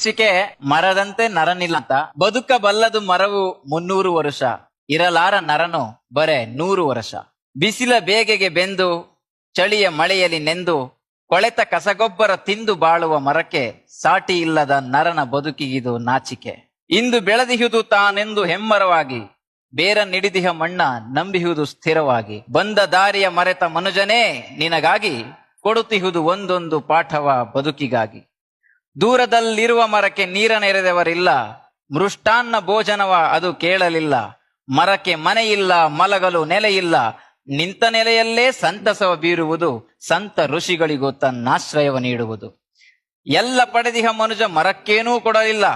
ನಾಚಿಕೆ ಮರದಂತೆ ನರನಿಲ್ಲ ಅಂತ. ಬದುಕಬಲ್ಲದು ಮರವು 300 ವರುಷ, ಇರಲಾರ ನರನು ಬರೇ 100 ವರ್ಷ. ಬಿಸಿಲ ಬೇಗೆಗೆ ಬೆಂದು ಚಳಿಯ ಮಳೆಯಲ್ಲಿ ನೆಂದು ಕೊಳೆತ ಕಸಗೊಬ್ಬರ ತಿಂದು ಬಾಳುವ ಮರಕ್ಕೆ ಸಾಟಿ ಇಲ್ಲದ ನರನ ಬದುಕಿಗಿದು ನಾಚಿಕೆ. ಇಂದು ಬೆಳೆದಿಹುದು ತಾನೆಂದು ಹೆಮ್ಮರವಾಗಿ, ಬೇರ ನಿಡಿದಿಹ ಮಣ್ಣ ನಂಬಿಹುದು ಸ್ಥಿರವಾಗಿ. ಬಂದ ದಾರಿಯ ಮರೆತ ಮನುಜನೇ ನಿನಗಾಗಿ, ಕೊಡುತ್ತಿಹುದು ಒಂದೊಂದು ಪಾಠವ ಬದುಕಿಗಾಗಿ. ದೂರದಲ್ಲಿರುವ ಮರಕ್ಕೆ ನೀರನೆರೆದವರಿಲ್ಲ, ಮೃಷ್ಟಾನ್ನ ಭೋಜನವ ಅದು ಕೇಳಲಿಲ್ಲ. ಮರಕ್ಕೆ ಮನೆಯಿಲ್ಲ, ಮಲಗಲು ನೆಲೆಯಿಲ್ಲ, ನಿಂತ ನೆಲೆಯಲ್ಲೇ ಸಂತಸವ ಬೀರುವುದು. ಸಂತ ಋಷಿಗಳಿಗೂ ತನ್ನಾಶ್ರಯವ ನೀಡುವುದು. ಎಲ್ಲ ಪಡೆದಿಹ ಮನುಜ ಮರಕ್ಕೇನೂ ಕೊಡಲಿಲ್ಲ,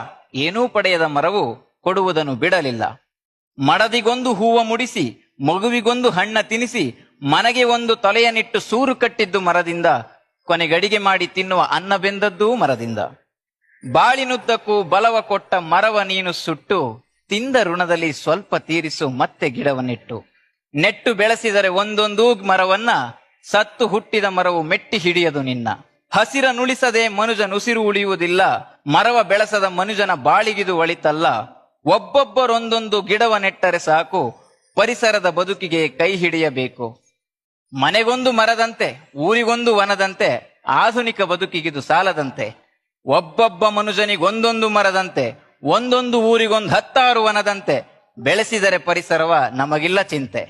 ಏನೂ ಪಡೆಯದ ಮರವು ಕೊಡುವುದನ್ನು ಬಿಡಲಿಲ್ಲ. ಮಡದಿಗೊಂದು ಹೂವ ಮುಡಿಸಿ, ಮಗುವಿಗೊಂದು ಹಣ್ಣ ತಿನಿಸಿ, ಮನೆಗೆ ಒಂದು ತೊಲೆಯನಿಟ್ಟು ಸೂರು ಕಟ್ಟಿದ್ದು ಮರದಿಂದ, ಕೊನೆಗಡಿಗೆ ಮಾಡಿ ತಿನ್ನುವ ಅನ್ನ ಬೆಂದದ್ದೂ ಮರದಿಂದ. ಬಾಳಿನುದ್ದಕ್ಕೂ ಬಲವ ಕೊಟ್ಟ ಮರವ ನೀನು ಸುಟ್ಟು, ತಿಂದ ಋಣದಲ್ಲಿ ಸ್ವಲ್ಪ ತೀರಿಸು ಮತ್ತೆ ಗಿಡವನ್ನಿಟ್ಟು. ನೆಟ್ಟು ಬೆಳೆಸಿದರೆ ಒಂದೊಂದೂ ಮರವನ್ನ, ಸತ್ತು ಹುಟ್ಟಿದ ಮರವು ಮೆಟ್ಟಿ ಹಿಡಿಯದು ನಿನ್ನ. ಹಸಿರ ನುಳಿಸದೆ ಮನುಜನುಸಿರು ಉಳಿಯುವುದಿಲ್ಲ, ಮರವ ಬೆಳೆಸದ ಮನುಜನ ಬಾಳಿಗಿದು ಒಳಿತಲ್ಲ. ಒಬ್ಬೊಬ್ಬರೊಂದೊಂದು ಗಿಡವ ನೆಟ್ಟರೆ ಸಾಕು, ಪರಿಸರದ ಬದುಕಿಗೆ ಕೈ ಹಿಡಿಯಬೇಕು. ಮನೆಗೊಂದು ಮರದಂತೆ, ಊರಿಗೊಂದು ವನದಂತೆ, ಆಧುನಿಕ ಬದುಕಿಗಿದು ಸಾಲದಂತೆ. ಒಬ್ಬೊಬ್ಬ ಮನುಜನಿಗೊಂದೊಂದು ಮರದಂತೆ, ಒಂದೊಂದು ಊರಿಗೊಂದು 10 ವನದಂತೆ. ಬೆಳೆಸಿದರೆ ಪರಿಸರವ ನಮಗಿಲ್ಲ ಚಿಂತೆ.